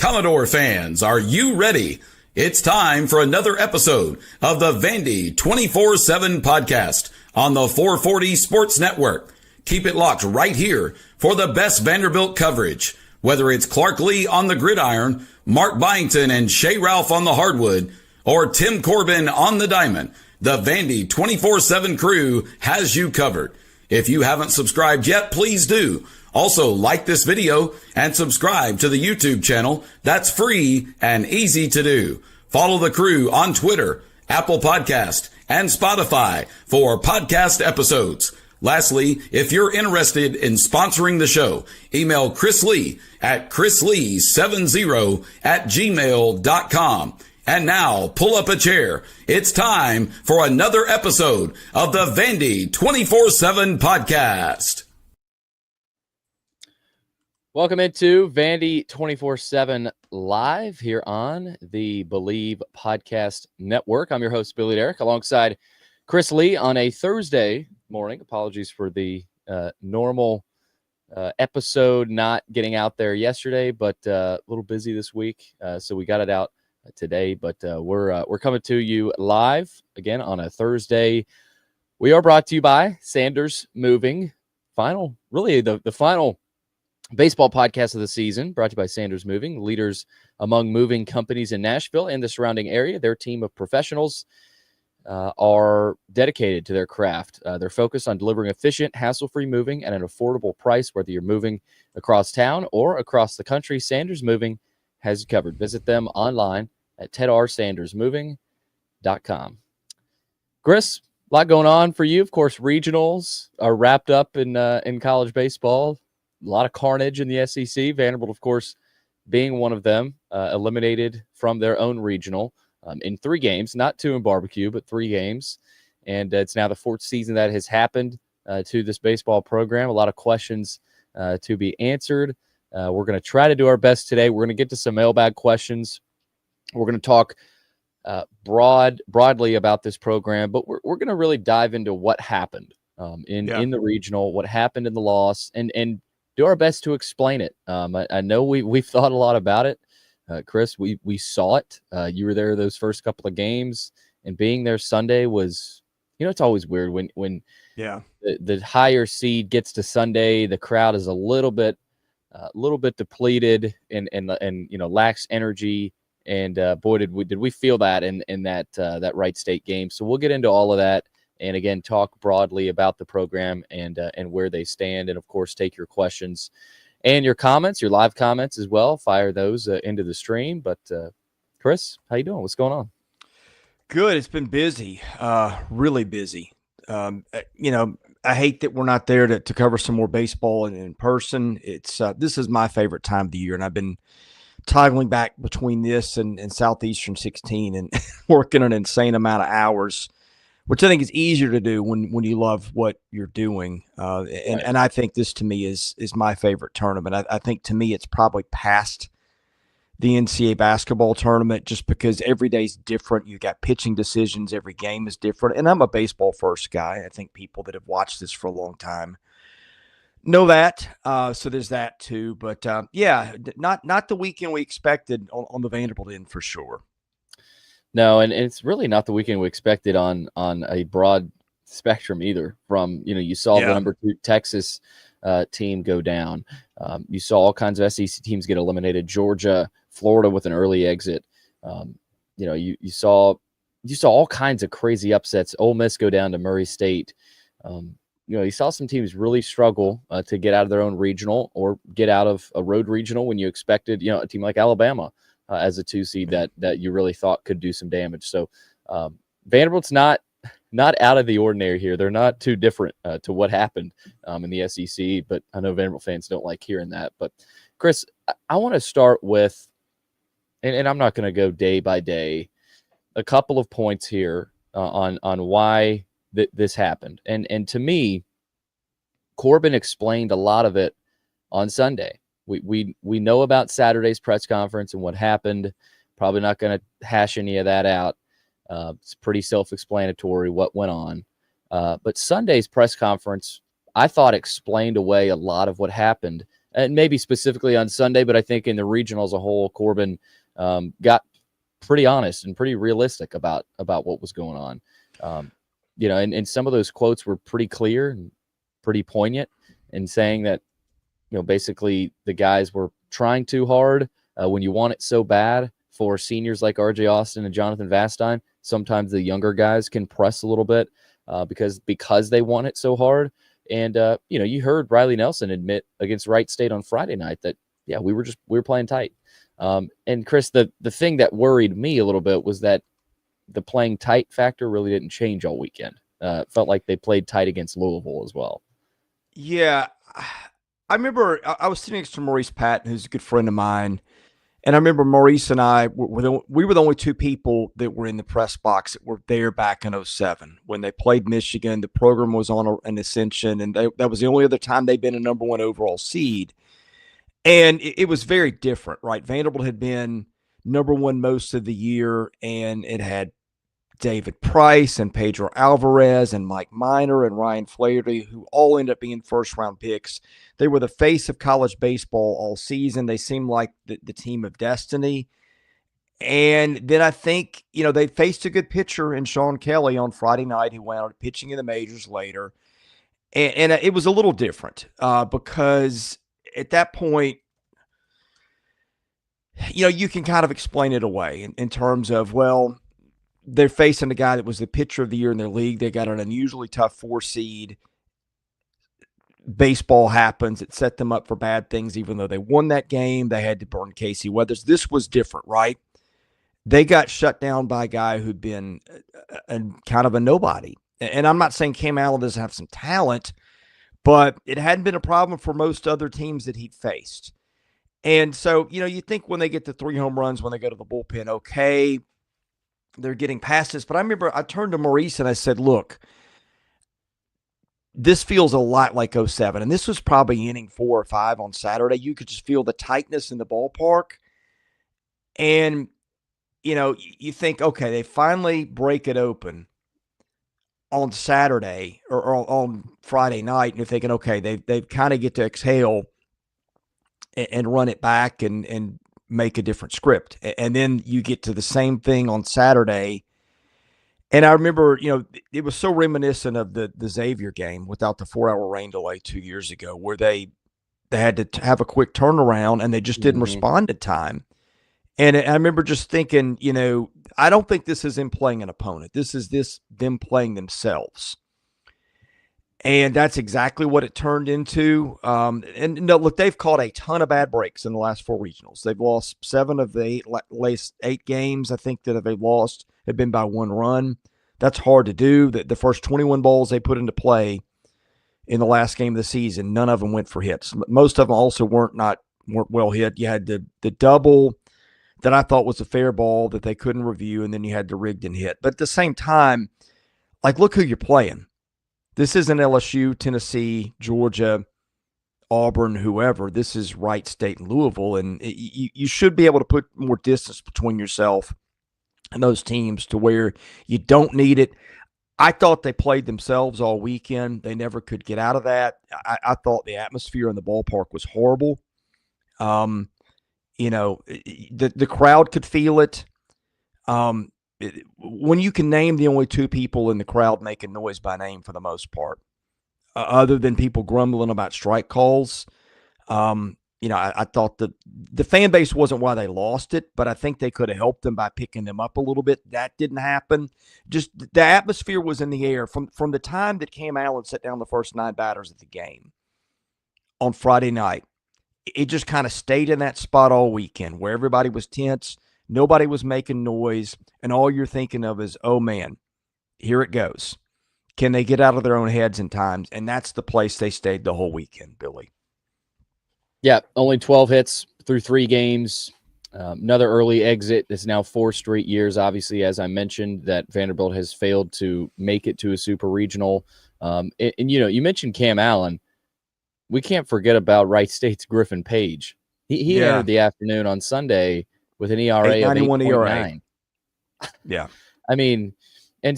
Commodore fans, are you ready? It's time for another episode of the Vandy247 podcast on the 440 Sports Network. Keep it locked right here for the best Vanderbilt coverage. Whether it's Clark Lee on the gridiron, Mark Byington and Shea Ralph on the hardwood, or Tim Corbin on the diamond, the Vandy247 crew has you covered. If you haven't subscribed yet, please do. Also, like this video and subscribe to the YouTube channel. That's free and easy to do. Follow the crew on Twitter, Apple Podcast, and Spotify for podcast episodes. Lastly, if you're interested in sponsoring the show, email Chris Lee at chrislee70@gmail.com. And now, pull up a chair. It's time for another episode of the Vandy247 podcast. Welcome into Vandy 24/7 live here on the Believe Podcast Network. I'm your host, Billy Derrick, alongside Chris Lee on a Thursday morning. Apologies for the normal episode not getting out there yesterday, but a little busy this week, so we got it out today. But we're coming to you live again on a Thursday. We are brought to you by Sanders Moving. The final baseball podcast of the season, brought to you by Sanders Moving, leaders among moving companies in Nashville and the surrounding area. Their team of professionals are dedicated to their craft. They're focused on delivering efficient, hassle-free moving at an affordable price, whether you're moving across town or across the country. Sanders Moving has you covered. Visit them online at tedrsandersmoving.com. Chris, a lot going on for you. Of course, regionals are wrapped up in college baseball. A lot of carnage in the SEC. Vanderbilt, of course, being one of them, eliminated from their own regional in 3 games, not 2 in barbecue, but 3 games. And it's now the 4th season that has happened to this baseball program. A lot of questions to be answered. We're going to try to do our best today. We're going to get to some mailbag questions. We're going to talk broadly about this program, but we're going to really dive into what happened in the regional, what happened in the loss, and do our best to explain it. I know we've thought a lot about it. Chris, we saw it. You were there those first couple of games, and being there Sunday was, it's always weird when the higher seed gets to Sunday, the crowd is a little bit depleted and lacks energy. And boy, did we feel that in that Wright State game. So we'll get into all of that. And again, talk broadly about the program and where they stand, and of course, take your questions and your comments, your live comments as well. Fire those into the stream. But Chris, how you doing? What's going on? Good. It's been busy, really busy. I hate that we're not there to cover some more baseball in person. It's this is my favorite time of the year, and I've been toggling back between this and Southeastern 16 and working an insane amount of hours, which I think is easier to do when you love what you're doing. And I think this to me is my favorite tournament. I think to me it's probably past the NCAA basketball tournament just because every day's different. You got pitching decisions. Every game is different. And I'm a baseball first guy. I think people that have watched this for a long time know that. So there's that too. But not the weekend we expected on the Vanderbilt end for sure. No, and it's really not the weekend we expected on a broad spectrum either. From, you saw the number 2 Texas team go down. You saw all kinds of SEC teams get eliminated. Georgia, Florida with an early exit. You saw all kinds of crazy upsets. Ole Miss go down to Murray State. You saw some teams really struggle to get out of their own regional or get out of a road regional when you expected, a team like Alabama as a 2 seed that you really thought could do some damage. So Vanderbilt's not out of the ordinary here. They're not too different to what happened in the SEC, but I know Vanderbilt fans don't like hearing that. But Chris, I want to start with, and I'm not going to go day by day, a couple of points here on why this happened. And to me, Corbin explained a lot of it on Sunday. We know about Saturday's press conference and what happened. Probably not going to hash any of that out. It's pretty self-explanatory what went on. But Sunday's press conference, I thought, explained away a lot of what happened and maybe specifically on Sunday, but I think in the regional as a whole, Corbin got pretty honest and pretty realistic about what was going on. And some of those quotes were pretty clear and pretty poignant in saying that, basically the guys were trying too hard when you want it so bad. For seniors like RJ Austin and Jonathan Vastine, sometimes the younger guys can press a little bit because they want it so hard. And, you heard Riley Nelson admit against Wright State on Friday night that, yeah, we were playing tight. And Chris, the thing that worried me a little bit was that the playing tight factor really didn't change all weekend. Felt like they played tight against Louisville as well. Yeah. I remember I was sitting next to Maurice Patton, who's a good friend of mine. And I remember Maurice and I, we were the only two people that were in the press box that were there back in 2007 when they played Michigan. The program was on an ascension, and that was the only other time they'd been a number one overall seed. And it was very different, right? Vanderbilt had been number one most of the year, and it had David Price and Pedro Alvarez and Mike Minor and Ryan Flaherty, who all ended up being first-round picks. They were the face of college baseball all season. They seemed like the team of destiny. And then I think, they faced a good pitcher in Sean Kelly on Friday night, who went out pitching in the majors later. And it was a little different because at that point, you can kind of explain it away in terms of, well, they're facing a guy that was the pitcher of the year in their league. They got an unusually tough 4 seed. Baseball happens. It set them up for bad things. Even though they won that game, they had to burn Casey Weathers. This was different, right? They got shut down by a guy who'd been kind of a nobody. And I'm not saying Cam Allen doesn't have some talent, but it hadn't been a problem for most other teams that he'd faced. And so, you think when they get to 3 home runs, when they go to the bullpen, okay, they're getting past this. But I remember I turned to Maurice and I said, look, this feels a lot like 2007. And this was probably inning 4 or 5 on Saturday. You could just feel the tightness in the ballpark. And, you think, okay, they finally break it open on Saturday or on Friday night. And you're thinking, okay, they kind of get to exhale and run it back and make a different script. And then you get to the same thing on Saturday. And I remember, it was so reminiscent of the Xavier game without the 4-hour rain delay 2 years ago, where they had to have a quick turnaround and they just didn't respond in time. And I remember just thinking, I don't think this is them playing an opponent. This is them playing themselves. And that's exactly what it turned into. And no, look, they've caught a ton of bad breaks in the last 4 regionals. They've lost 7 of the last 8 games, I think, that they've lost have been by 1 run. That's hard to do. The first 21 balls they put into play in the last game of the season, none of them went for hits. Most of them also weren't well hit. You had the double that I thought was a fair ball that they couldn't review, and then you had the rigged and hit. But at the same time, look who you're playing. This isn't LSU, Tennessee, Georgia, Auburn, whoever. This is Wright State and Louisville, and you should be able to put more distance between yourself and those teams to where you don't need it. I thought they played themselves all weekend. They never could get out of that. I thought the atmosphere in the ballpark was horrible. The crowd could feel it. When you can name the only 2 people in the crowd making noise by name for the most part, other than people grumbling about strike calls, I thought the fan base wasn't why they lost it, but I think they could have helped them by picking them up a little bit. That didn't happen. Just the atmosphere was in the air from the time that Cam Allen set down the first 9 batters of the game on Friday night. It just kind of stayed in that spot all weekend where everybody was tense. Nobody was making noise, and all you're thinking of is, oh, man, here it goes. Can they get out of their own heads in times? And that's the place they stayed the whole weekend, Billy. Yeah, only 12 hits through 3 games. Another early exit. It's now 4 straight years, obviously, as I mentioned, that Vanderbilt has failed to make it to a super regional. You mentioned Cam Allen. We can't forget about Wright State's Griffin Page. He entered the afternoon on Sunday with an ERA of 8.9. Yeah. I mean, and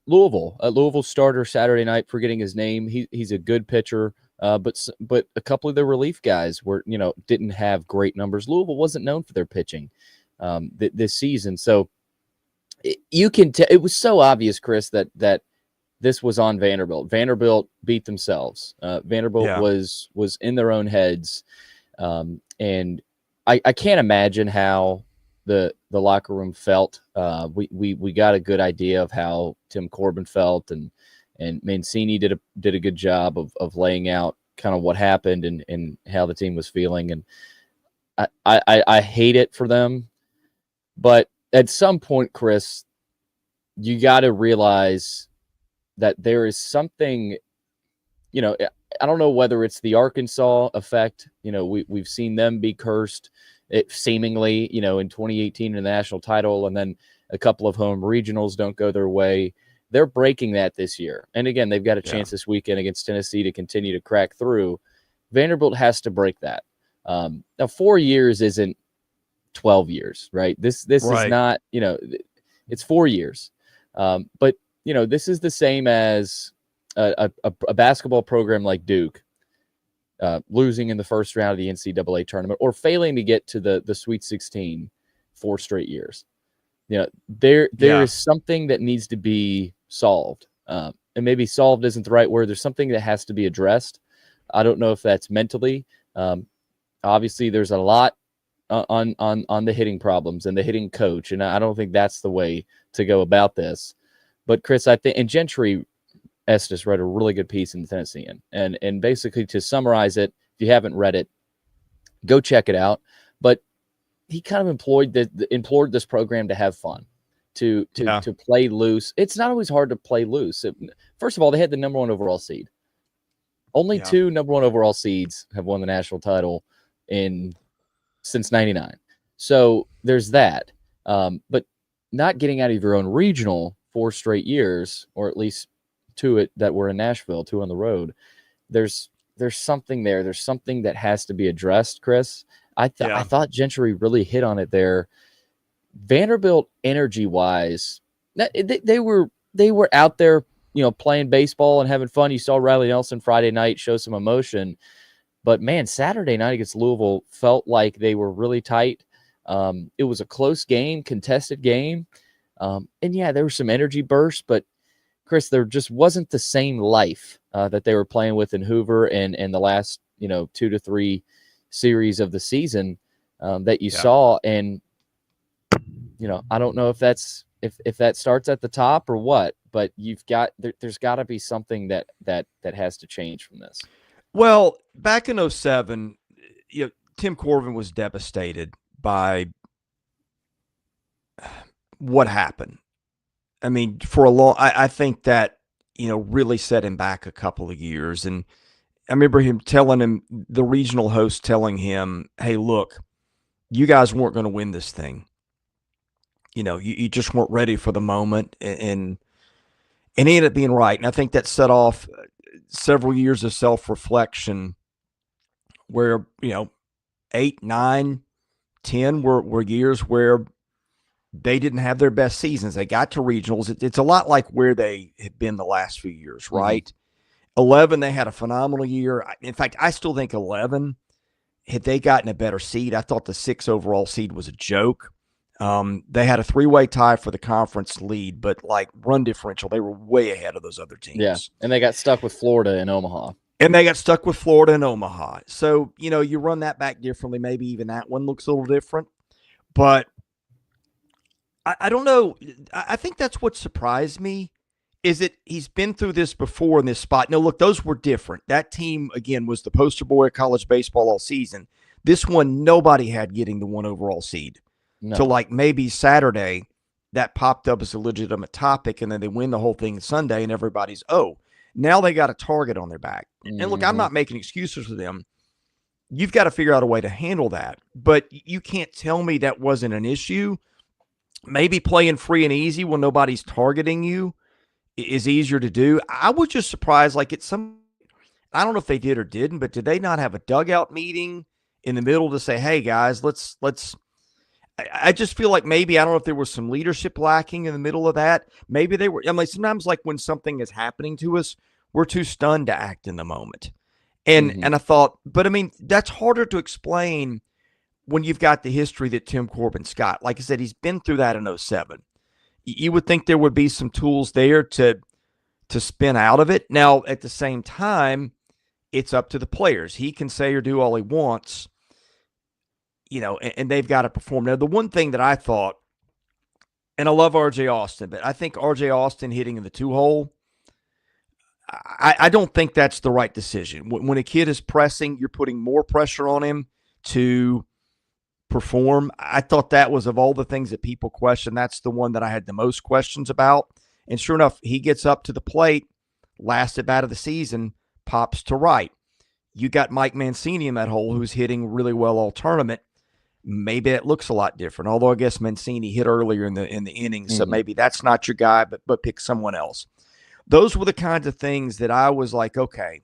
Louisville starter Saturday night, forgetting his name. He's a good pitcher. but a couple of the relief guys didn't have great numbers. Louisville wasn't known for their pitching this season, so you can tell it was so obvious, Chris, that this was on Vanderbilt. Vanderbilt beat themselves. Vanderbilt was in their own heads, and I can't imagine how the locker room felt. We got a good idea of how Tim Corbin felt, and Mancini did a good job of laying out kind of what happened and how the team was feeling. And I hate it for them, but at some point, Chris, you got to realize that there is something, I don't know whether it's the Arkansas effect. We've seen them be cursed, seemingly, in 2018 in the national title, and then a couple of home regionals don't go their way. They're breaking that this year. And again, they've got a chance this weekend against Tennessee to continue to crack through. Vanderbilt has to break that. Now, 4 years isn't 12 years, right? This is not, it's 4 years. But, this is the same as a basketball program like Duke losing in the first round of the NCAA tournament or failing to get to the Sweet 16 4 straight years. There is something that needs to be solved. And maybe solved isn't the right word. There's something that has to be addressed. I don't know if that's mentally. Obviously, there's a lot on the hitting problems and the hitting coach, and I don't think that's the way to go about this. But Chris, I think, and Gentry Estes read a really good piece in the Tennessean, and basically to summarize it, if you haven't read it, go check it out. But he kind of implored this program to have fun, to play loose. It's not always hard to play loose. First of all, they had the number 1 overall seed. Only 2 number 1 overall seeds have won the national title since '99. So there's that. But not getting out of your own regional 4 straight years, or at least 2 that were in Nashville, 2 on the road. There's something there. There's something that has to be addressed, Chris. I thought Gentry really hit on it there. Vanderbilt, energy-wise, they were out there, playing baseball and having fun. You saw Riley Nelson Friday night show some emotion, but man, Saturday night against Louisville felt like they were really tight. It was a close game, contested game, and there were some energy bursts, but Chris, there just wasn't the same life that they were playing with in Hoover and the last 2 to 3 series of the season that you saw. And I don't know if that starts at the top or what, but there's got to be something that has to change from this. Well, back in 2007, Tim Corbin was devastated by what happened. I mean, I think that, really set him back a couple of years. And I remember the regional host telling him, hey, look, you guys weren't going to win this thing. You just weren't ready for the moment. And he ended up being right. And I think that set off several years of self-reflection where, 8, 9, 10 were years where they didn't have their best seasons. They got to regionals. It's a lot like where they had been the last few years, right? 11, they had a phenomenal year. In fact, I still think 11, had they gotten a better seed, I thought the 6 overall seed was a joke. They had a 3-way tie for the conference lead, but like run differential, they were way ahead of those other teams. Yeah, and they got stuck with Florida and Omaha. So, you run that back differently. Maybe even that one looks a little different. But I don't know. I think that's what surprised me is that he's been through this before in this spot. No, look, those were different. That team, again, was the poster boy of college baseball all season. This one, nobody had getting the 1 overall seed. No. So, like, maybe Saturday, that popped up as a legitimate topic, and then they win the whole thing Sunday, and everybody's, now they got a target on their back. Mm-hmm. And, look, I'm not making excuses for them. You've got to figure out a way to handle that. But you can't tell me that wasn't an issue. Maybe playing free and easy when nobody's targeting you is easier to do. I was just surprised, like I don't know if they did or didn't, but did they not have a dugout meeting in the middle to say, hey guys, let's, I just feel like maybe, I don't know if there was some leadership lacking in the middle of that. Maybe they were, sometimes like when something is happening to us, we're too stunned to act in the moment. And I thought, but I mean, that's harder to explain when you've got the history that Tim Corbin's got. Like I said, he's been through that in 07. You would think there would be some tools there to spin out of it. Now, at the same time, it's up to the players. He can say or do all he wants, and they've got to perform. Now, the one thing that I thought, and I love R.J. Austin, but I think R.J. Austin hitting in the 2-hole, I don't think that's the right decision. When a kid is pressing, you're putting more pressure on him to perform. I thought that was, of all the things that people question, that's the one that I had the most questions about. And sure enough, he gets up to the plate, last at bat of the season, pops to right. You got Mike Mancini in that hole, who's hitting really well all tournament. Maybe it looks a lot different. Although I guess Mancini hit earlier in the inning, so maybe that's not your guy, but pick someone else. Those were the kinds of things that I was like, okay.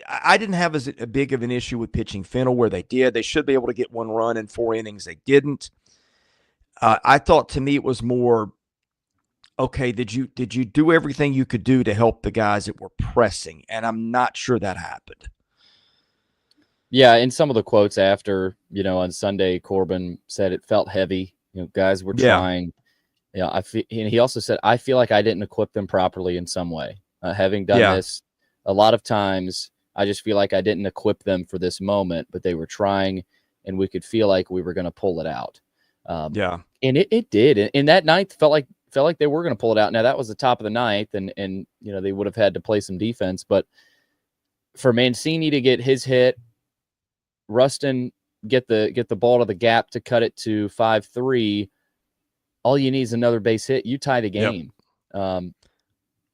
I didn't have as a big of an issue with pitching Fennell where they did. They should be able to get 1 run in 4 innings. They didn't. I thought, to me, it was more, okay, did you do everything you could do to help the guys that were pressing? And I'm not sure that happened. Yeah, in some of the quotes after, on Sunday, Corbin said it felt heavy. Guys were trying. And he also said, I feel like I didn't equip them properly in some way. Having done this a lot of times, I just feel like I didn't equip them for this moment, but they were trying, and we could feel like we were going to pull it out. And it did. In that ninth, felt like they were going to pull it out. Now, that was the top of the ninth, and they would have had to play some defense. But for Mancini to get his hit, Rustin get the ball to the gap to cut it to 5-3. All you need is another base hit. You tie the game. And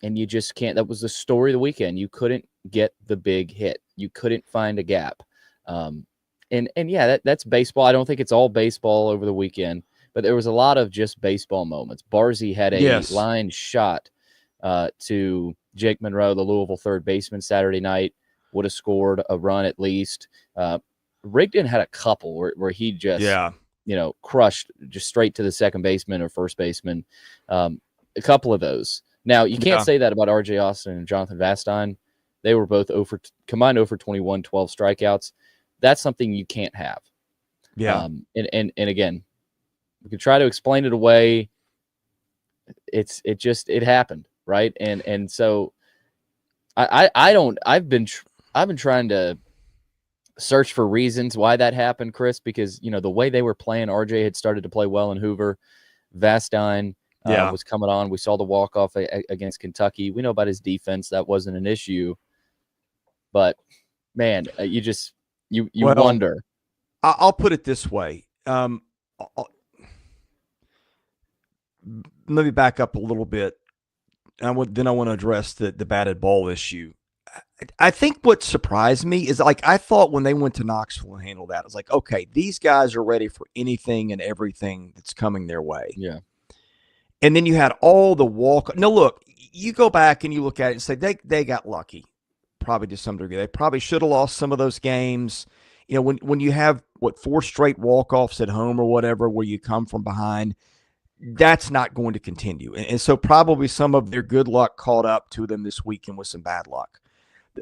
you just can't. That was the story of the weekend. You couldn't get the big hit. You couldn't find a gap. And that's baseball. I don't think it's all baseball over the weekend, but there was a lot of just baseball moments. Barzy had a line shot to Jake Monroe, the Louisville third baseman, Saturday night. Would have scored a run at least. Rigdon had a couple where he just crushed just straight to the second baseman or first baseman. A couple of those. Now, you can't say that about R.J. Austin and Jonathan Vastine. They were both combined over 21, 12 strikeouts. That's something you can't have. Yeah. And again, we could try to explain it away. It happened, right? And so I've been trying to search for reasons why that happened, Chris, because the way they were playing, RJ had started to play well in Hoover. Vastine was coming on. We saw the walk-off against Kentucky. We know about his defense. That wasn't an issue. But, man, you wonder. I'll put it this way. Let me back up a little bit. Then I want to address the batted ball issue. I think what surprised me is, I thought when they went to Knoxville and handled that, I was like, okay, these guys are ready for anything and everything that's coming their way. Yeah. And then you had all the walk. No, look, you go back and you look at it and say they got lucky, probably to some degree. They probably should have lost some of those games. When you have 4 straight walk-offs at home or whatever, where you come from behind, that's not going to continue. And so probably some of their good luck caught up to them this weekend with some bad luck.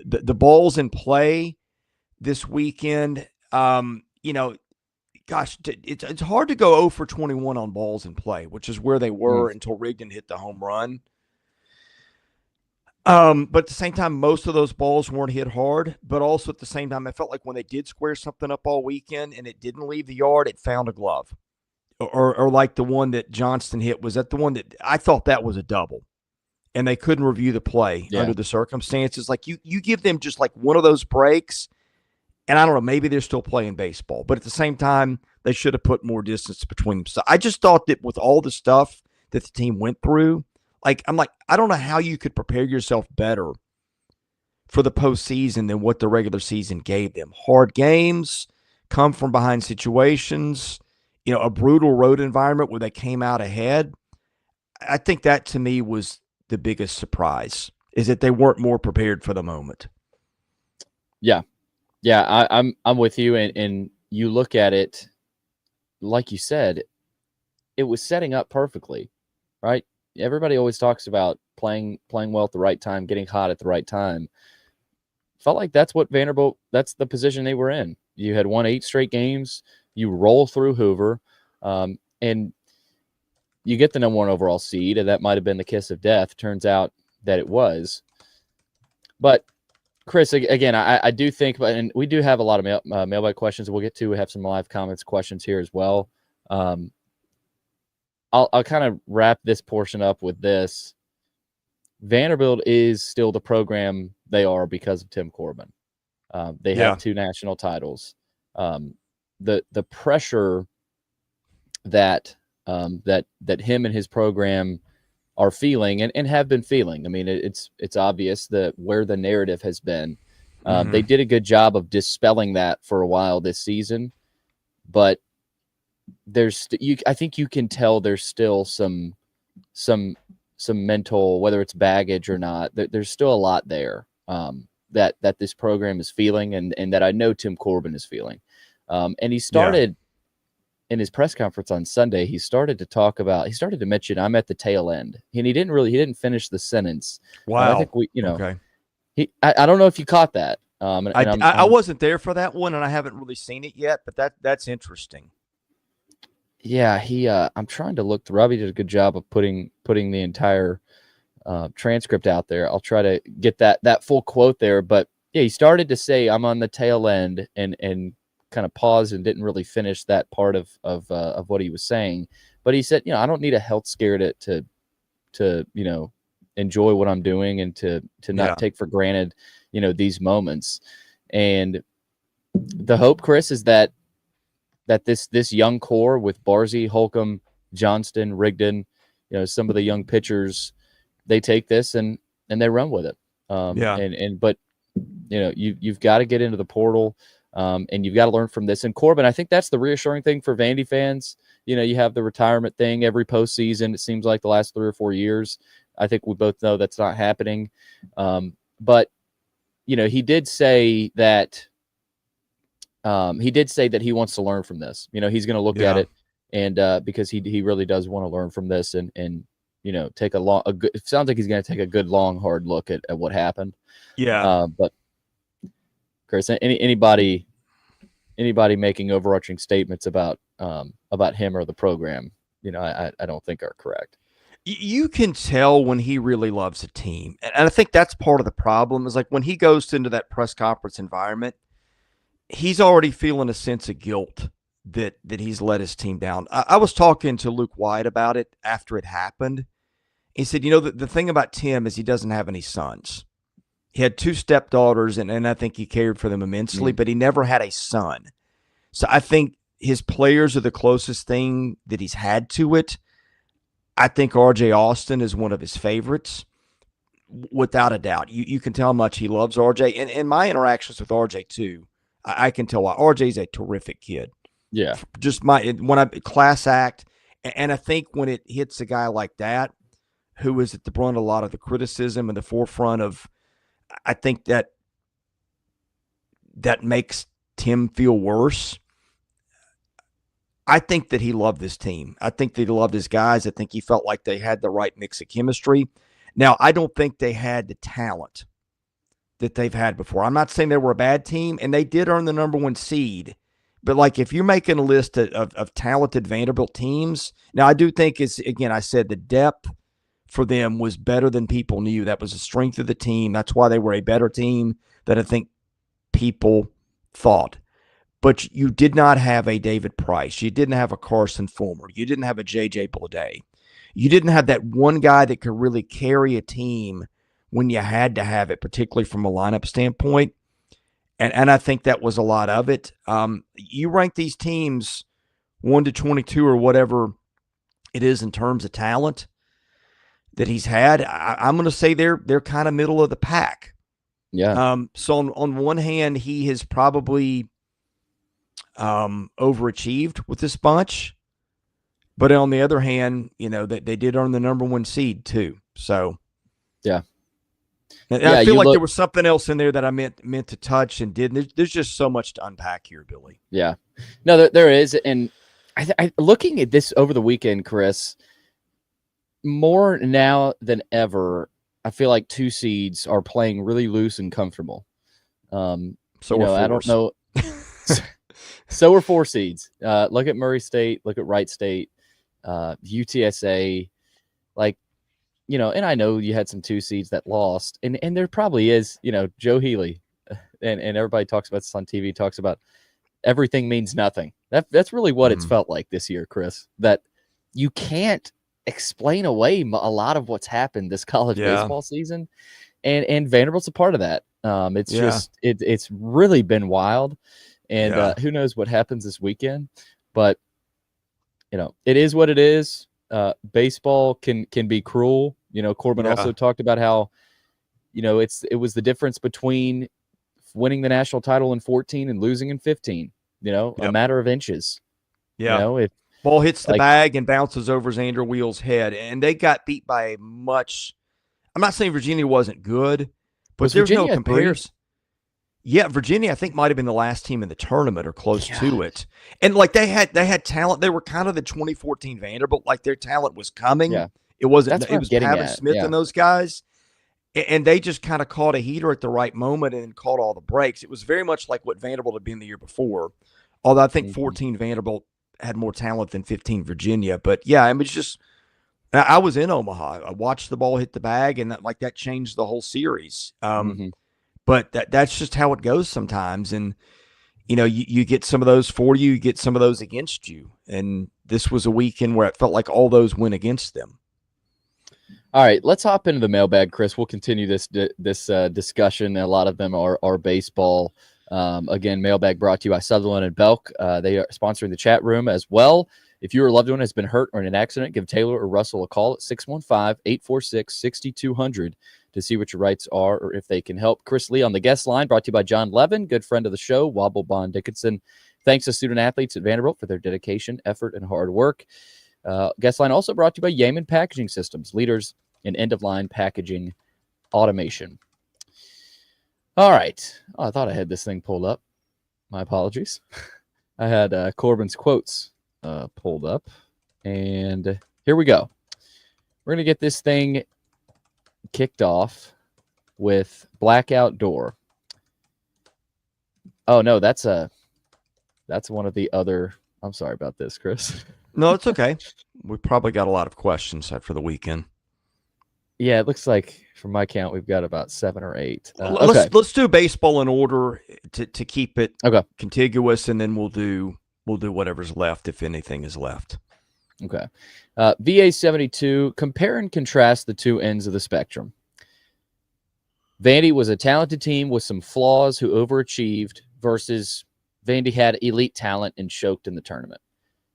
The balls in play this weekend, gosh, it's hard to go 0 for 21 on balls in play, which is where they were until Rigdon hit the home run. But at the same time, most of those balls weren't hit hard. But also at the same time, I felt like when they did square something up all weekend and it didn't leave the yard, it found a glove. Or like the one that Johnston hit, was that the one that I thought that was a double. And they couldn't review the play under the circumstances. Like you give them just like one of those breaks, and I don't know, maybe they're still playing baseball. But at the same time, they should have put more distance between them. So I just thought that with all the stuff that the team went through, I don't know how you could prepare yourself better for the postseason than what the regular season gave them. Hard games, come from behind situations, a brutal road environment where they came out ahead. I think that to me was the biggest surprise, is that they weren't more prepared for the moment. Yeah. Yeah, I'm with you. And you look at it, like you said, it was setting up perfectly, right? Everybody always talks about playing well at the right time, getting hot at the right time. felt like that's what Vanderbilt, that's the position they were in. You had won 8 straight games. You roll through Hoover, and you get the #1 overall seed, and that might have been the kiss of death. Turns out that it was. But Chris, again, I do think, and we do have a lot of mailbag questions we'll get to. We have some live comments, questions here as well. I'll kind of wrap this portion up with this. Vanderbilt is still the program they are because of Tim Corbin. They have 2 national titles. The pressure that him and his program are feeling and have been feeling. I mean, it's obvious that where the narrative has been. They did a good job of dispelling that for a while this season, but I think you can tell there's still some mental, whether it's baggage or not, there's still a lot there that this program is feeling and that I know Tim Corbin is feeling. And he started in his press conference on Sunday, he started to mention, I'm at the tail end. And he didn't finish the sentence. Wow. I think okay. I don't know if you caught that. I wasn't there for that one and I haven't really seen it yet, but that's interesting. Yeah, I'm trying to look through. Robbie did a good job of putting the entire transcript out there. I'll try to get that full quote there. But yeah, he started to say, I'm on the tail end and kind of paused and didn't really finish that part of what he was saying. But he said, I don't need a health scare to enjoy what I'm doing and to not take for granted, these moments. And the hope, Chris, is that this young core with Barzy, Holcomb, Johnston, Rigdon, some of the young pitchers, they take this and they run with it. But you've got to get into the portal. And you've got to learn from this. And Corbin, I think that's the reassuring thing for Vandy fans. You have the retirement thing every postseason. It seems like the last 3 or 4 years. I think we both know that's not happening. But he did say that he wants to learn from this. He's going to look at it, and because he really does want to learn from this, and take it sounds like he's going to take a good long hard look at what happened. But Chris, anybody making overarching statements about him or the program, I don't think are correct. You can tell when he really loves a team. And I think that's part of the problem is like when he goes into that press conference environment, he's already feeling a sense of guilt that he's let his team down. I was talking to Luke White about it after it happened. He said, the thing about Tim is he doesn't have any sons. He had 2 stepdaughters, and I think he cared for them immensely, but he never had a son. So I think his players are the closest thing that he's had to it. I think R.J. Austin is one of his favorites, without a doubt. You can tell how much he loves R.J. And my interactions with R.J. too, I can tell why. R.J.'s a terrific kid. Yeah. Just class act. And I think when it hits a guy like that, who is at the brunt of a lot of the criticism and the forefront of, I think that makes Tim feel worse. I think that he loved this team. I think that he loved his guys. I think he felt like they had the right mix of chemistry. Now, I don't think they had the talent that they've had before. I'm not saying they were a bad team, and they did earn the #1 seed. But, like, if you're making a list of talented Vanderbilt teams, now I do think I said the depth for them was better than people knew. That was the strength of the team. That's why they were a better team than I think people thought. But you did not have a David Price. You didn't have a Carson Fulmer. You didn't have a J.J. Bleday. You didn't have that one guy that could really carry a team when you had to have it, particularly from a lineup standpoint. And I think that was a lot of it. You rank these teams 1 to 22 or whatever it is in terms of talent that he's had. I'm going to say they're kind of middle of the pack. Yeah. So on one hand, he has probably overachieved with this bunch, but on the other hand, they did earn the #1 seed too. So yeah. And I feel like there was something else in there that I meant to touch and didn't. There's just so much to unpack here, Billy. Yeah, no, there is. And I looking at this over the weekend, Chris, more now than ever, I feel like 2 seeds are playing really loose and comfortable. So I don't know. So are 4 seeds. Look at Murray State. Look at Wright State. UTSA. And I know you had some 2 seeds that lost, and there probably is, Joe Healy, and everybody talks about this on TV, talks about everything means nothing. That's really what it's felt like this year, Chris, that you can't explain away a lot of what's happened this college baseball season, and Vanderbilt's a part of that. It's really been wild, and who knows what happens this weekend, but it is what it is. Baseball can be cruel. Corbin also talked about how, it was the difference between winning the national title in 14 and losing in 15, a matter of inches. If ball hits the bag and bounces over Xander Wheel's head, and they got beat by much. I'm not saying Virginia wasn't good, but there's no comparison. Yeah, Virginia, I think, might have been the last team in the tournament or close to it. And they had talent. They were kind of the 2014 Vanderbilt. Their talent was coming. Yeah. It wasn't. It was Travis Smith and those guys, and they just kind of caught a heater at the right moment and caught all the breaks. It was very much like what Vanderbilt had been the year before. Although I think 14 Vanderbilt had more talent than 15 Virginia. But yeah, it's just. I was in Omaha. I watched the ball hit the bag, and that changed the whole series. But that's just how it goes sometimes. And, you get some of those for you, you get some of those against you. And this was a weekend where it felt like all those went against them. All right, let's hop into the mailbag, Chris. We'll continue this discussion. A lot of them are baseball. Again, mailbag brought to you by Sutherland and Belk. They are sponsoring the chat room as well. If your loved one has been hurt or in an accident, give Taylor or Russell a call at 615-846-6200 to see what your rights are or if they can help. Chris Lee on the guest line, brought to you by John Levin, good friend of the show, Wobble Bond Dickinson. Thanks to student athletes at Vanderbilt for their dedication, effort, and hard work. Guest line also brought to you by Yeaman Packaging Systems, leaders in end-of-line packaging automation. All right. Oh, I thought I had this thing pulled up. My apologies. I had Corbin's quotes pulled up, and here we go. We're going to get this thing kicked off with Blackout Door. Oh, no, that's one of the other. I'm sorry about this, Chris. No, it's okay. We probably got a lot of questions after the weekend. Yeah, it looks like from my count we've got about 7 or 8. Let's do baseball in order to keep it contiguous, and then we'll do whatever's left if anything is left. Okay. VA 72. Compare and contrast the two ends of the spectrum. Vandy was a talented team with some flaws who overachieved versus Vandy had elite talent and choked in the tournament.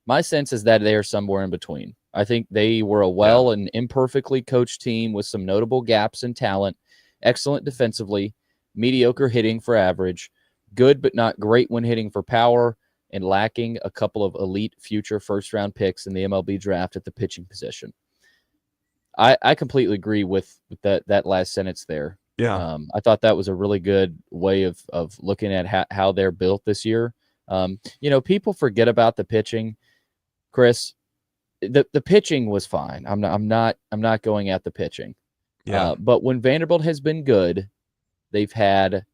My sense is that they are somewhere in between. I think they were a well and imperfectly coached team with some notable gaps in talent, excellent defensively, mediocre hitting for average, good but not great when hitting for power, and lacking a couple of elite future first-round picks in the MLB draft at the pitching position. I completely agree with that last sentence there. Yeah. I thought that was a really good way of looking at how they're built this year. People forget about the pitching. Chris, the pitching was fine. I'm not going at the pitching. Yeah. But when Vanderbilt has been good, they've had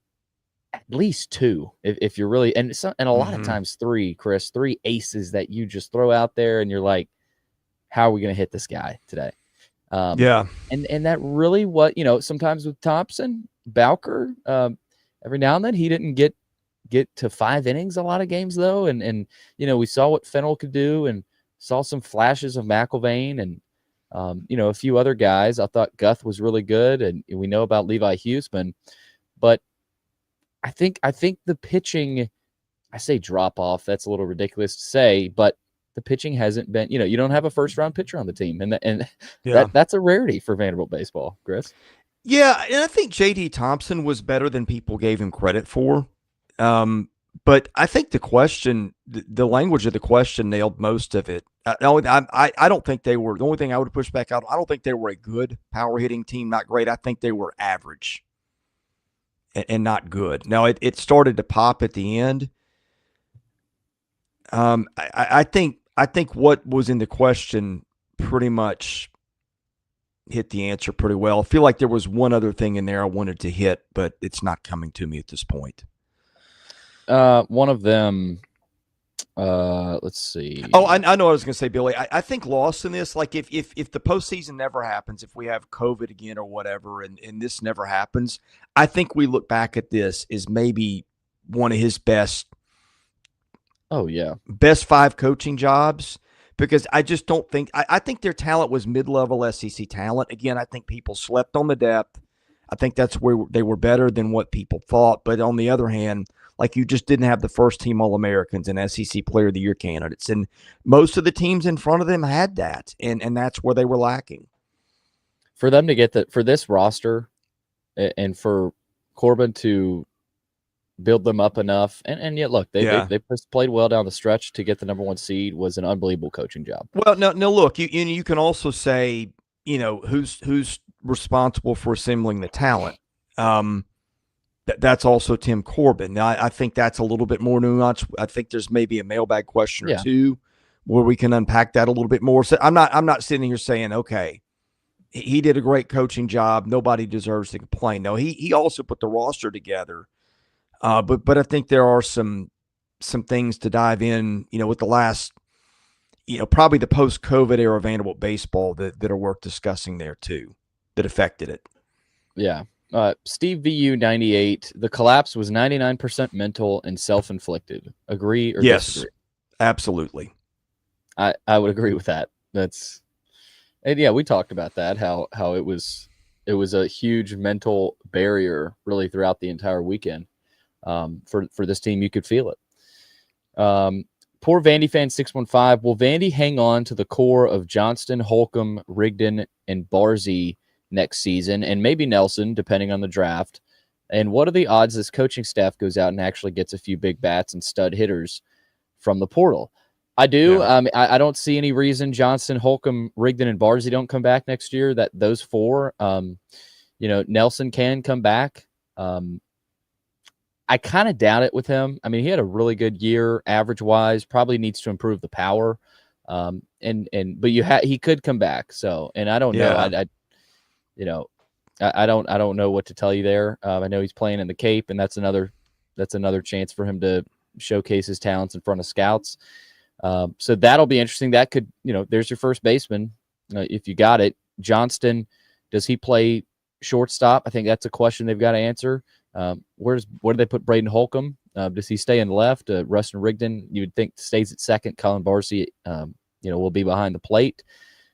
at least 2, if you're really, and a lot of times 3, Chris, 3 aces that you just throw out there, and you're like, how are we going to hit this guy today? And that really sometimes with Thompson, Bowker, every now and then he didn't get to 5 innings a lot of games though, and we saw what Fennell could do, and saw some flashes of McIlvain and a few other guys. I thought Guth was really good, and we know about Levi Huseman, but I think the pitching, I say drop off, that's a little ridiculous to say, but the pitching hasn't been, you don't have a first round pitcher on the team, and that's a rarity for Vanderbilt baseball, Chris. Yeah, and I think JD Thompson was better than people gave him credit for. But I think the language of the question nailed most of it. I don't think they were, the only thing I would push back out, I don't think they were a good power hitting team, not great. I think they were average and not good. Now it started to pop at the end. I think what was in the question pretty much hit the answer pretty well. I feel like there was one other thing in there I wanted to hit, but it's not coming to me at this point. One of them, let's see. Oh, I know what I was going to say, Billy. I think lost in this, like if the postseason never happens, if we have COVID again or whatever, and this never happens, I think we look back at this as maybe one of his best. Oh, yeah. Best 5 coaching jobs, because I just don't think – I think their talent was mid-level SEC talent. Again, I think people slept on the depth. I think that's where they were better than what people thought. But on the other hand, like you just didn't have the first-team All-Americans and SEC Player of the Year candidates. And most of the teams in front of them had that, and that's where they were lacking. For them to get for this roster and for Corbin to – build them up enough, and yet look, they played well down the stretch to get the number 1 seed was an unbelievable coaching job. Well, no, look, you can also say, who's responsible for assembling the talent. That's also Tim Corbin. Now, I think that's a little bit more nuanced. I think there's maybe a mailbag question or two where we can unpack that a little bit more. So I'm not sitting here saying, okay, he did a great coaching job, nobody deserves to complain. No, he also put the roster together. But I think there are some things to dive in, with the last, probably the post-COVID era of Vanderbilt baseball that are worth discussing there too, that affected it. Yeah. Steve VU 98, the collapse was 99% mental and self-inflicted. Agree or disagree? Absolutely. I would agree with that. And we talked about that, how it was a huge mental barrier really throughout the entire weekend. For this team, you could feel it. Poor Vandy fan 615. Will Vandy hang on to the core of Johnston, Holcomb, Rigdon, and Barzy next season, and maybe Nelson, depending on the draft? And what are the odds this coaching staff goes out and actually gets a few big bats and stud hitters from the portal? I do. Yeah. I don't see any reason Johnston, Holcomb, Rigdon, and Barzy don't come back next year. That those 4, Nelson can come back. I kind of doubt it with him. I mean, he had a really good year average wise, probably needs to improve the power. But he could come back. So, and I don't know. I don't know what to tell you there. I know he's playing in the Cape, and that's another chance for him to showcase his talents in front of scouts. So that'll be interesting. That could, there's your first baseman. If you got it. Johnston, does he play shortstop? I think that's a question they've got to answer. Where do they put Braden Holcomb? Does he stay in left? Rustin Rigdon, you would think, stays at second. Colin Barzy, will be behind the plate,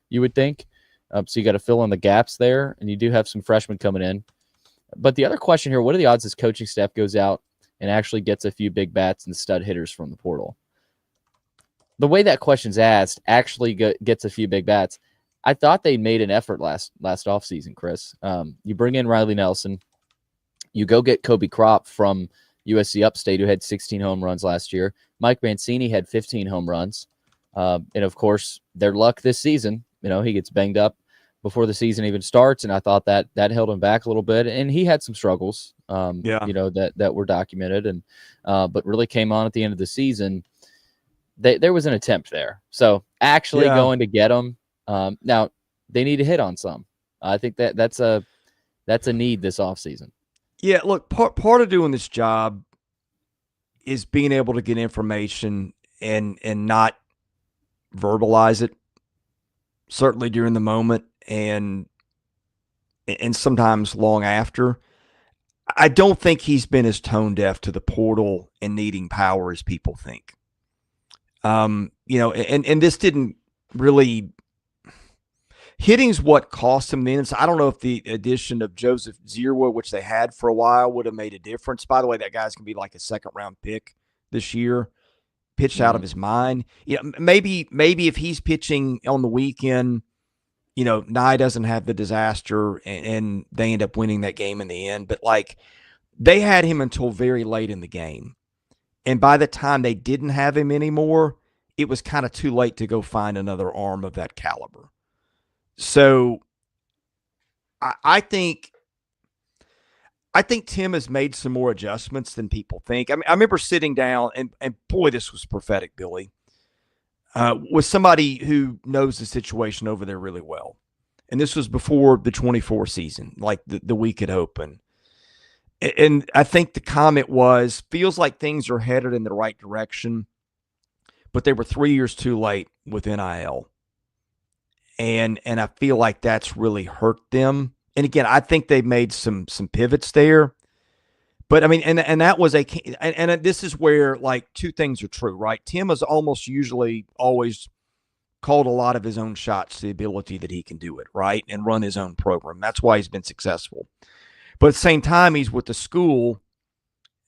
you would think. So you got to fill in the gaps there, and you do have some freshmen coming in. But the other question here, what are the odds this coaching staff goes out and actually gets a few big bats and stud hitters from the portal? The way that question's asked, actually gets a few big bats. I thought they made an effort last offseason, Chris. You bring in Riley Nelson. You go get Kobe Kropp from USC Upstate, who had 16 home runs last year. Mike Mancini had 15 home runs. And, of course, their luck this season, he gets banged up before the season even starts, and I thought that held him back a little bit. And he had some struggles, that were documented, and but really came on at the end of the season. There was an attempt there. So actually going to get him, now they need to hit on some. I think that's a need this offseason. Yeah, look, part of doing this job is being able to get information and not verbalize it, certainly during the moment and sometimes long after. I don't think he's been as tone deaf to the portal and needing power as people think. And this didn't really – hitting's what cost him then. So I don't know if the addition of Joseph Zierwa, which they had for a while, would have made a difference. By the way, that guy's going to be like a second-round pick this year, pitched out of his mind. Maybe if he's pitching on the weekend, Nye doesn't have the disaster and they end up winning that game in the end. But, they had him until very late in the game. And by the time they didn't have him anymore, it was kind of too late to go find another arm of that caliber. So I think Tim has made some more adjustments than people think. I mean, I remember sitting down, and boy, this was prophetic, Billy, with somebody who knows the situation over there really well. And this was before the 24 season, like the week it opened. And I think the comment was, feels like things are headed in the right direction, but they were 3 years too late with NIL. And I feel like that's really hurt them. And again, I think they've made some pivots there. But I mean, and that was and this is where like two things are true, right? Tim has almost usually always called a lot of his own shots, the ability that he can do it, right? And run his own program. That's why he's been successful. But at the same time, he's with the school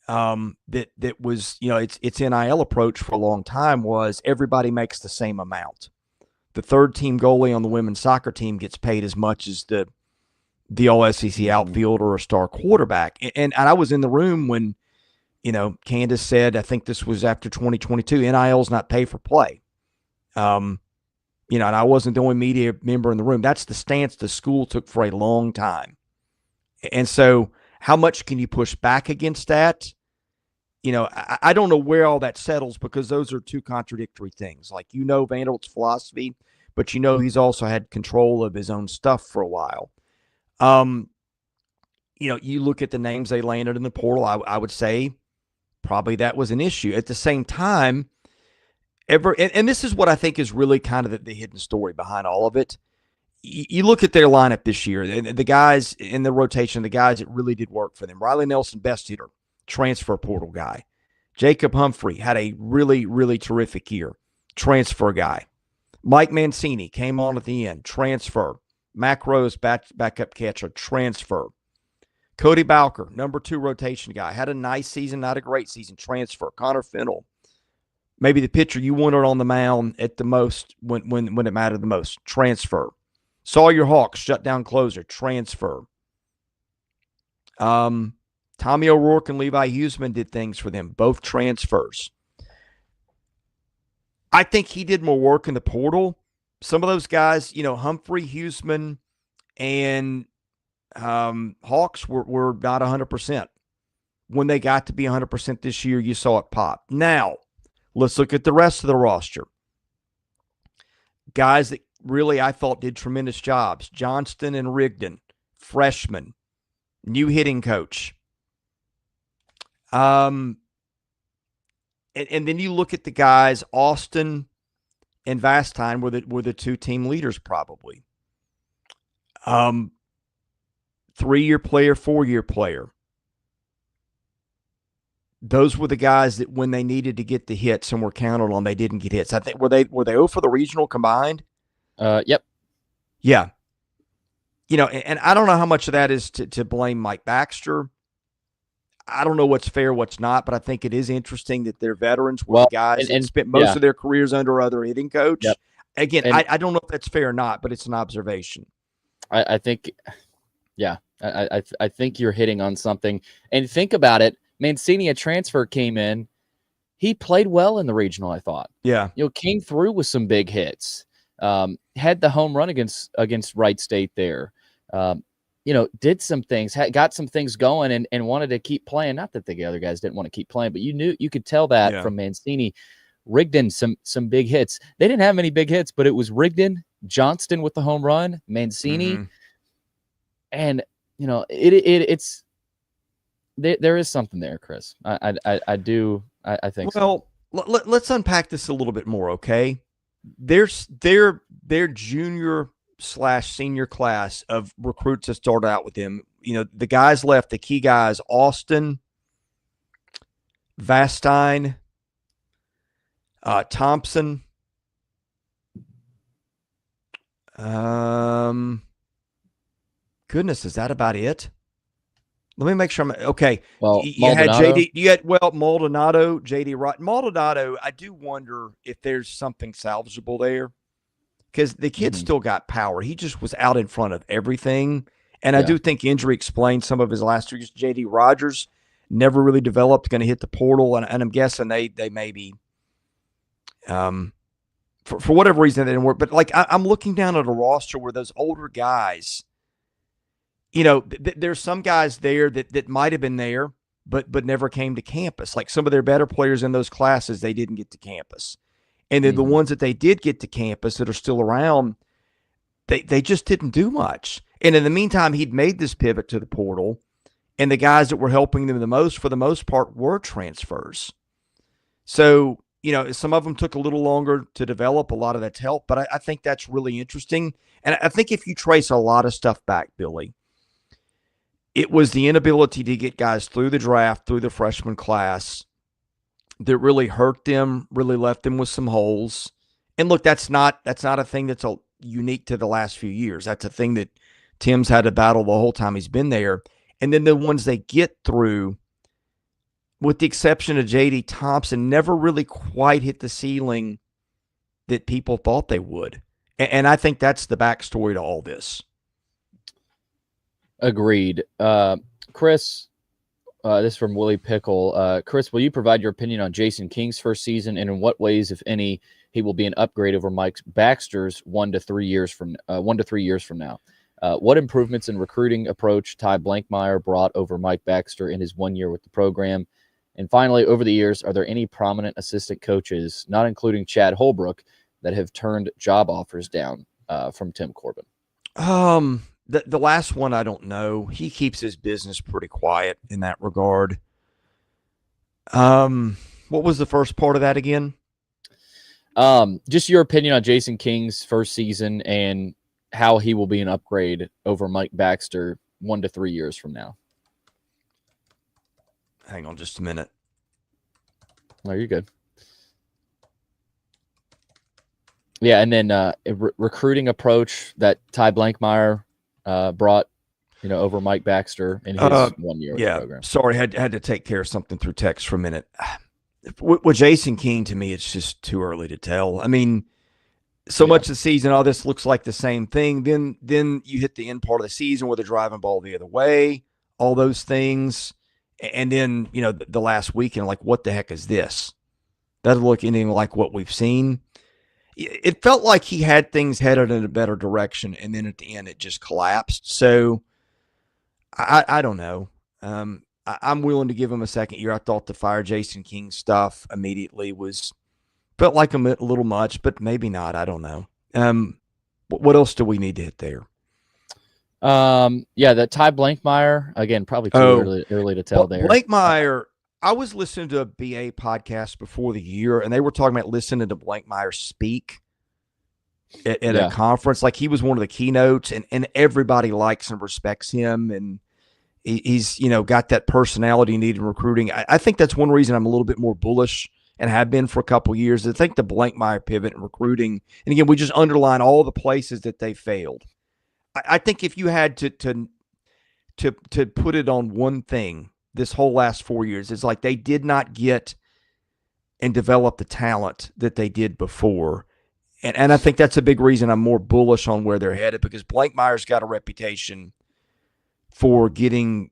that was, its NIL approach for a long time was everybody makes the same amount. The third team goalie on the women's soccer team gets paid as much as the all-SEC outfielder or star quarterback. And I was in the room when, Candace said, I think this was after 2022, NIL's not pay for play. And I wasn't the only media member in the room. That's the stance the school took for a long time. And so how much can you push back against that? I don't know where all that settles because those are two contradictory things. Like, Vanderbilt's philosophy, but he's also had control of his own stuff for a while. You look at the names they landed in the portal, I would say probably that was an issue. At the same time, and this is what I think is really kind of the hidden story behind all of it. You look at their lineup this year, the guys in the rotation, the guys that really did work for them. Riley Nelson, best hitter, transfer portal guy. Jacob Humphrey had a really, really terrific year, transfer guy. Mike Mancini came on at the end, transfer. Mac Rose, backup catcher, transfer. Cody Bowker, number 2 rotation guy, had a nice season, not a great season, transfer. Connor Fennell, maybe the pitcher you wanted on the mound at the most when it mattered the most, transfer. Sawyer Hawks, shutdown closer, transfer. Tommy O'Rourke and Levi Huseman did things for them, both transfers. I think he did more work in the portal. Some of those guys, Humphrey, Huseman, and Hawks were not 100%. When they got to be 100% this year, you saw it pop. Now, let's look at the rest of the roster. Guys that really I thought did tremendous jobs. Johnston and Rigdon, freshmen, new hitting coach. And then you look at the guys, Austin and Vastine were the two team leaders probably. 3-year player, 4-year player. Those were the guys that when they needed to get the hits and were counted on, they didn't get hits. I think were they 0 for the regional combined? Yep. Yeah. And I don't know how much of that is to blame Mike Baxter. I don't know what's fair, what's not, but I think it is interesting that they're veterans were the guys that spent most of their careers under other hitting coach. Yep. Again, I don't know if that's fair or not, but it's an observation. I think, I think you're hitting on something. And think about it. Mancini, a transfer, came in. He played well in the regional, I thought. Yeah. Came through with some big hits. Had the home run against Wright State there. Did some things, got some things going and wanted to keep playing. Not that the other guys didn't want to keep playing, but you could tell that from Mancini. Rigdon, some big hits. They didn't have many big hits, but it was Rigdon, Johnston with the home run, Mancini. And, it's there is something there, Chris. I think so. Well, let's unpack this a little bit more, okay? Their junior/senior class of recruits that started out with them. The guys left, the key guys, Austin, Vastine, Thompson. Goodness, is that about it? Let me make sure I'm okay. Well, you had JD. You had Maldonado, JD Wright. Maldonado, I do wonder if there's something salvageable there because the kid still got power. He just was out in front of everything, and I do think injury explains some of his last 2 years. JD Rogers never really developed. Going to hit the portal, and I'm guessing they maybe for whatever reason they didn't work. But like I'm looking down at a roster where those older guys. There's some guys there that might have been there, but never came to campus. Like some of their better players in those classes, they didn't get to campus. And then the ones that they did get to campus that are still around, they just didn't do much. And in the meantime, he'd made this pivot to the portal, and the guys that were helping them the most, for the most part, were transfers. So, some of them took a little longer to develop. A lot of that's help, but I think that's really interesting. And I think if you trace a lot of stuff back, Billy, it was the inability to get guys through the draft, through the freshman class, that really hurt them, really left them with some holes. And look, that's not a thing that's unique to the last few years. That's a thing that Tim's had to battle the whole time he's been there. And then the ones they get through, with the exception of J.D. Thompson, never really quite hit the ceiling that people thought they would. And I think that's the backstory to all this. Agreed. Chris, this is from Willie Pickle. Chris, will you provide your opinion on Jason King's first season, and in what ways, if any, he will be an upgrade over Mike Baxter's 1 to 3 years from now? What improvements in recruiting approach Ty Blankmeyer brought over Mike Baxter in his 1 year with the program? And finally, over the years, are there any prominent assistant coaches, not including Chad Holbrook, that have turned job offers down from Tim Corbin? The last one, I don't know. He keeps his business pretty quiet in that regard. What was the first part of that again? Just your opinion on Jason King's first season and how he will be an upgrade over Mike Baxter 1 to 3 years from now. Hang on just a minute. No, you're good. Yeah, and then recruiting approach that Ty Blankmeyer brought, over Mike Baxter in his 1 year with the program. Sorry, had to take care of something through text for a minute. With Jason King, to me, it's just too early to tell. I mean, much of the season, all this looks like the same thing. Then you hit the end part of the season where they're driving ball the other way, all those things. And then, the last weekend, like, what the heck is this? Doesn't look anything like what we've seen. It felt like he had things headed in a better direction, and then at the end it just collapsed. So I don't know. I'm willing to give him a second year. I thought the fire Jason King stuff immediately felt like a little much, but maybe not. I don't know. What else do we need to hit there? The Ty Blankmeyer, again, probably too early to tell there. Blankmeyer, I was listening to a BA podcast before the year, and they were talking about listening to Blankmeyer speak at a conference. Like, he was one of the keynotes, and everybody likes and respects him, and he's got that personality needed in recruiting. I think that's one reason I'm a little bit more bullish and have been for a couple of years. I think the Blankmeyer pivot in recruiting, and again, we just underline all the places that they failed. I think if you had to put it on one thing, this whole last 4 years, it's like they did not get and develop the talent that they did before. And I think that's a big reason I'm more bullish on where they're headed, because Blankmeyer's got a reputation for getting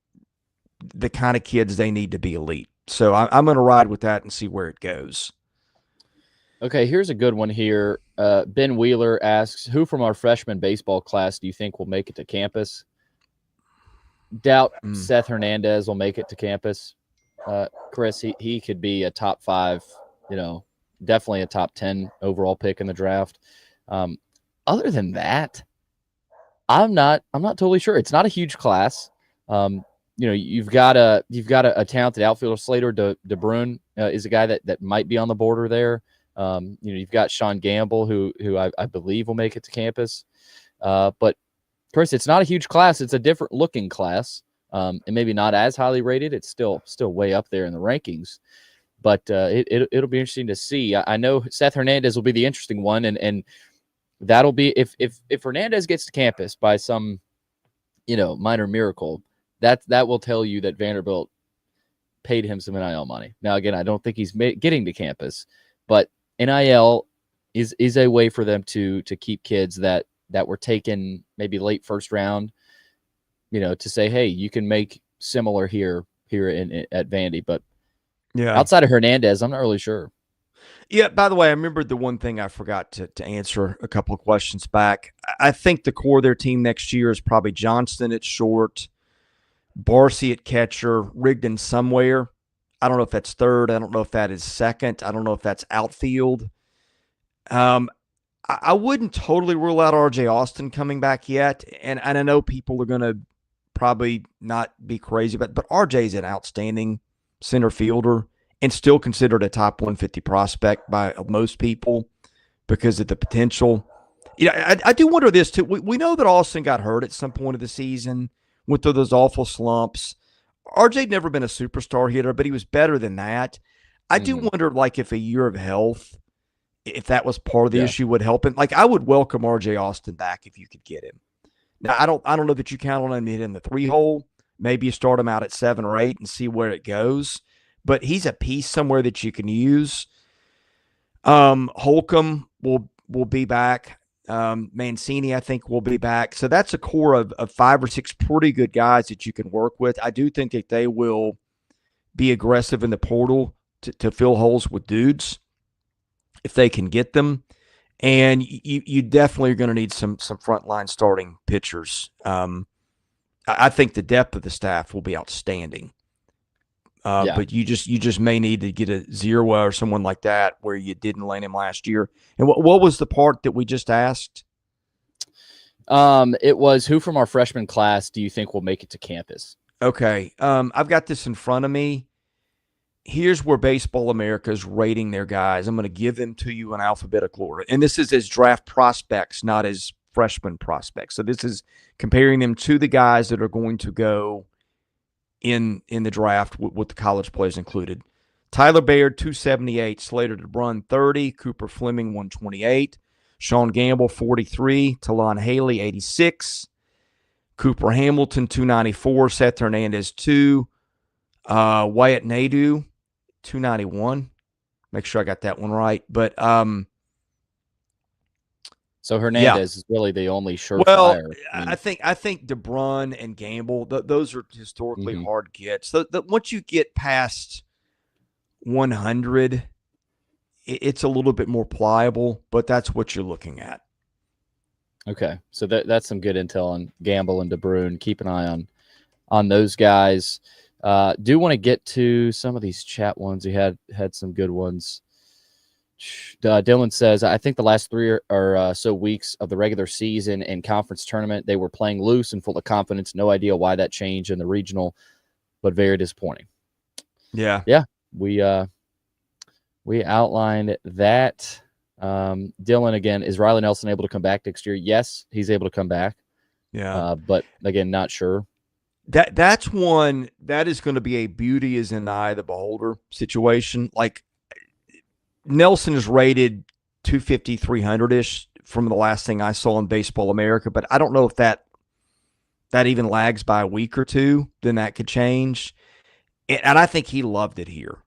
the kind of kids they need to be elite. So I'm going to ride with that and see where it goes. Okay, here's a good one here. Ben Wheeler asks, who from our freshman baseball class do you think will make it to campus? Doubt Seth Hernandez will make it to campus. Chris, he could be a top 5, definitely a top 10 overall pick in the draft. Other than that, I'm not totally sure. It's not a huge class. You've got a talented outfielder. Slater DeBruyne is a guy that might be on the border there. You've got Sean Gamble, who I believe will make it to campus. But Chris, it's not a huge class. It's a different looking class, and maybe not as highly rated. It's still way up there in the rankings. But it'll be interesting to see. I know Seth Hernandez will be the interesting one, and that'll be if Hernandez gets to campus by some minor miracle, that will tell you that Vanderbilt paid him some NIL money. Now, again, I don't think he's getting to campus, but NIL is a way for them to keep kids that were taken maybe late first round, to say, hey, you can make similar here at Vandy. But outside of Hernandez, I'm not really sure. Yeah, by the way, I remembered the one thing I forgot to answer a couple of questions back. I think the core of their team next year is probably Johnston at short, Barcy at catcher, Rigdon somewhere. I don't know if that's third. I don't know if that is second. I don't know if that's outfield. I wouldn't totally rule out RJ Austin coming back yet. And I know people are going to probably not be crazy, but RJ is an outstanding center fielder and still considered a top 150 prospect by most people because of the potential. I do wonder this too. We know that Austin got hurt at some point of the season, went through those awful slumps. RJ'd never been a superstar hitter, but he was better than that. I do wonder, like, if a year of health, if that was part of the issue, would help him. Like, I would welcome RJ Austin back if you could get him. Now, I don't know that you count on him in the 3-hole. Maybe you start him out at 7 or 8 and see where it goes. But he's a piece somewhere that you can use. Holcomb will be back. Mancini, I think, will be back. So that's a core of 5 or 6 pretty good guys that you can work with. I do think that they will be aggressive in the portal to fill holes with dudes if they can get them. And you definitely are going to need some frontline starting pitchers. I think the depth of the staff will be outstanding. But you just may need to get a Zerwa or someone like that where you didn't land him last year. And what was the part that we just asked? It was, who from our freshman class do you think will make it to campus? Okay. I've got this in front of me. Here's where Baseball America is rating their guys. I'm going to give them to you in alphabetical order. And this is as draft prospects, not as freshman prospects. So this is comparing them to the guys that are going to go in the draft with the college players included. Tyler Baird, 278. Slater DeBrun, 30. Cooper Fleming, 128. Sean Gamble, 43. Talon Haley, 86. Cooper Hamilton, 294. Seth Hernandez, 2. Wyatt Nadeau, 291. Make sure I got that one right. But so Hernandez is really the only surefire. Well, I think DeBrun and Gamble, those are historically hard gets. So once you get past 100, it's a little bit more pliable, but that's what you're looking at. Okay, so that's some good intel on Gamble and DeBrun. Keep an eye on those guys. Do want to get to some of these chat ones. We had some good ones. Dylan says, I think the last 3 or so weeks of the regular season and conference tournament, they were playing loose and full of confidence. No idea why that changed in the regional, but very disappointing. Yeah. We outlined that. Dylan, again, is Riley Nelson able to come back next year? Yes, he's able to come back. Yeah. But again, not sure. That's one that is going to be a beauty is in the eye of the beholder situation. Like, Nelson is rated 250, 300-ish from the last thing I saw in Baseball America, but I don't know if that even lags by a week or two. Then that could change. And I think he loved it here.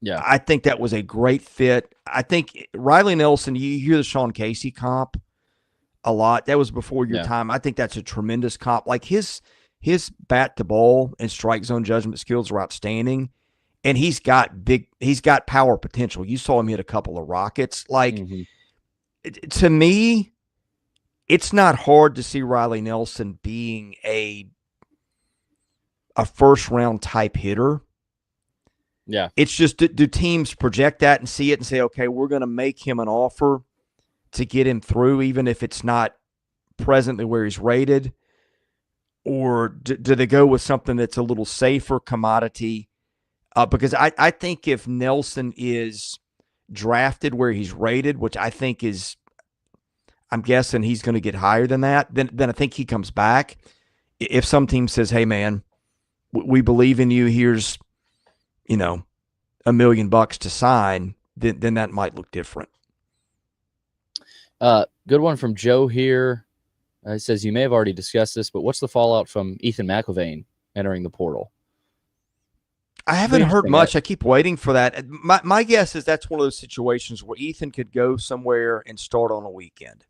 Yeah. I think that was a great fit. I think Riley Nelson, you hear the Sean Casey comp a lot. That was before your time. I think that's a tremendous comp. Like, his bat to ball and strike zone judgment skills are outstanding. And he's got power potential. You saw him hit a couple of rockets. Like, to me, it's not hard to see Riley Nelson being a first round type hitter. Yeah. It's just, do teams project that and see it and say, okay, we're going to make him an offer to get him through, even if it's not presently where he's rated? Or do they go with something that's a little safer commodity? Because I think if Nelson is drafted where he's rated, which I think is, I'm guessing he's going to get higher than that, then I think he comes back. If some team says, hey, man, we believe in you, here's, $1 million to sign, then that might look different. Good one from Joe here. He says, you may have already discussed this, but what's the fallout from Ethan McIlvain entering the portal? I haven't heard much. I keep waiting for that. My guess is that's one of those situations where Ethan could go somewhere and start on a weekend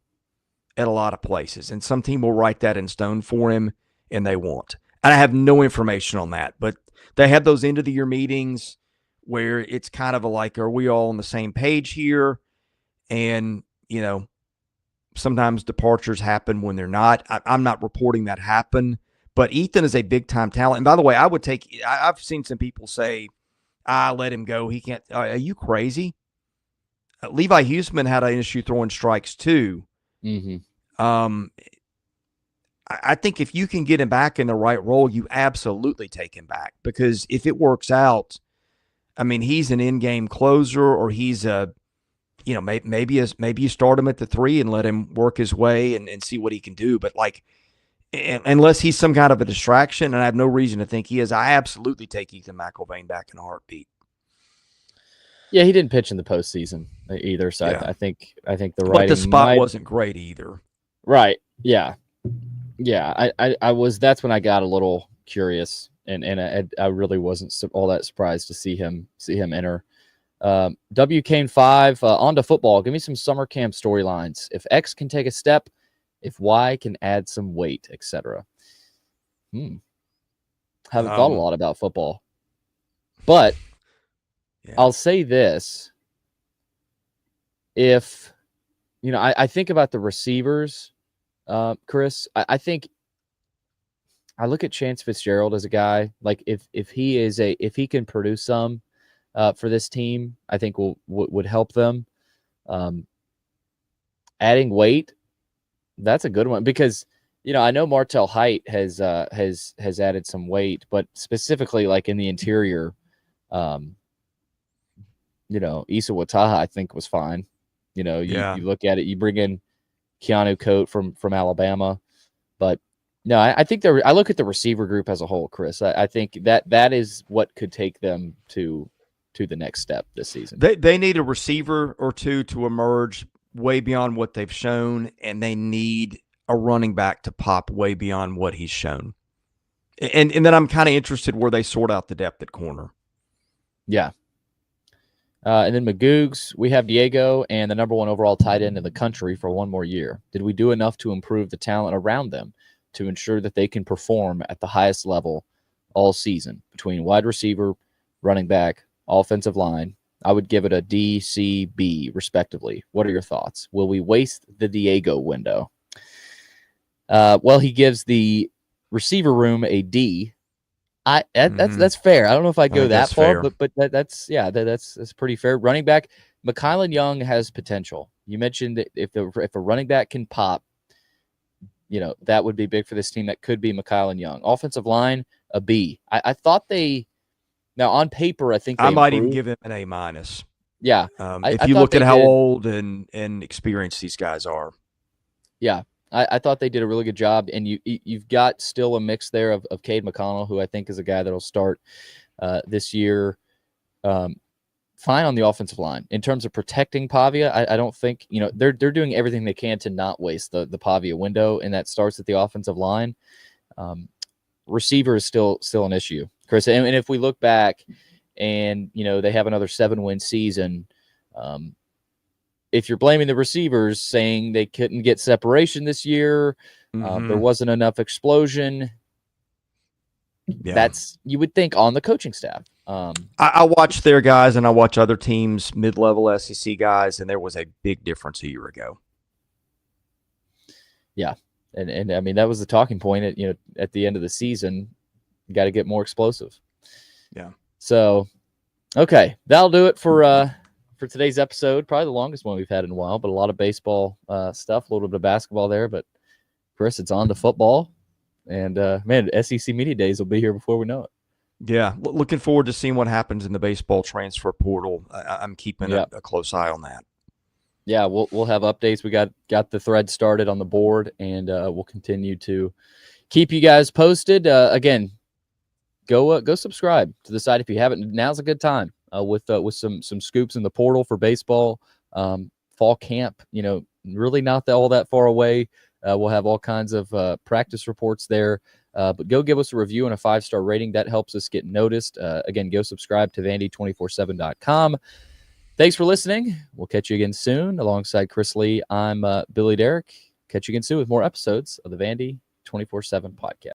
at a lot of places, and some team will write that in stone for him, and they won't. And I have no information on that, but they have those end-of-the-year meetings where it's kind of like, are we all on the same page here? And, sometimes departures happen when they're not. I'm not reporting that happen. But Ethan is a big-time talent. And by the way, I've seen some people say, let him go. He can't. Are you crazy? Levi Huseman had an issue throwing strikes too. I think if you can get him back in the right role, you absolutely take him back, because if it works out, I mean, he's an in-game closer, or he's a, maybe you start him at the 3 and let him work his way and see what he can do. But like, unless he's some kind of a distraction, and I have no reason to think he is, I absolutely take Ethan McElvain back in a heartbeat. Yeah, he didn't pitch in the postseason either, so yeah. I think the writing. But the spot wasn't great either. Right. Yeah. Yeah. I was. That's when I got a little curious, and I really wasn't all that surprised to see him enter. W Kane 5 on to football. Give me some summer camp storylines. If X can take a step, if Y can add some weight, etc. Haven't thought a lot about football, but. Yeah. I'll say this. If, I think about the receivers, Chris, I think I look at Chance Fitzgerald as a guy, like if he can produce some for this team, I think would help them. Adding weight, that's a good one, because, I know Martell Height has added some weight, but specifically like in the interior, Issa Wataha, I think, was fine. You look at it, you bring in Keanu Coate from Alabama, but no, I think I look at the receiver group as a whole, Chris. I think that is what could take them to the next step this season. They need a receiver or two to emerge way beyond what they've shown, and they need a running back to pop way beyond what he's shown. And then I'm kind of interested where they sort out the depth at corner. Yeah. And then Magoogs, we have Diego and the number 1 overall tight end in the country for one more year. Did we do enough to improve the talent around them to ensure that they can perform at the highest level all season between wide receiver, running back, offensive line? I would give it a D, C, B, respectively. What are your thoughts? Will we waste the Diego window? Well, he gives the receiver room a D. That's fair. I don't know if I'd go that far, but that's pretty fair. Running back, McKylan Young has potential. You mentioned that if a running back can pop, that would be big for this team. That could be McKylan Young. Offensive line, a B. I thought now on paper, I think I might even give him an A-. Yeah. If you look at how old and experienced these guys are. Yeah. I thought they did a really good job, and you've got still a mix there of Cade McConnell, who I think is a guy that'll start this year. Fine on the offensive line in terms of protecting Pavia. I don't think they're doing everything they can to not waste the Pavia window, and that starts at the offensive line. Receiver is still an issue, Chris. And if we look back, and they have another 7-win season. If you're blaming the receivers, saying they couldn't get separation this year, there wasn't enough explosion. Yeah. That's, you would think, on the coaching staff. I watch their guys, and I watch other teams, mid-level SEC guys, and there was a big difference a year ago. Yeah, and I mean that was the talking point at the end of the season. You got to get more explosive. Yeah. So, okay, that'll do it for today's episode. Probably the longest one we've had in a while, but a lot of baseball stuff, a little bit of basketball there. But Chris, it's on to football, and man, SEC Media Days will be here before we know it. Yeah, looking forward to seeing what happens in the baseball transfer portal. I'm keeping a close eye on that. Yeah, we'll have updates. We got the thread started on the board, and we'll continue to keep you guys posted. Again, go subscribe to the site if you haven't. Now's a good time. With some scoops in the portal for baseball, fall camp, really not all that far away. We'll have all kinds of practice reports there, but go give us a review and a 5-star rating. That helps us get noticed. Again, go subscribe to Vandy247.com. Thanks for listening. We'll catch you again soon. Alongside Chris Lee, I'm Billy Derrick. Catch you again soon with more episodes of the Vandy 247 podcast.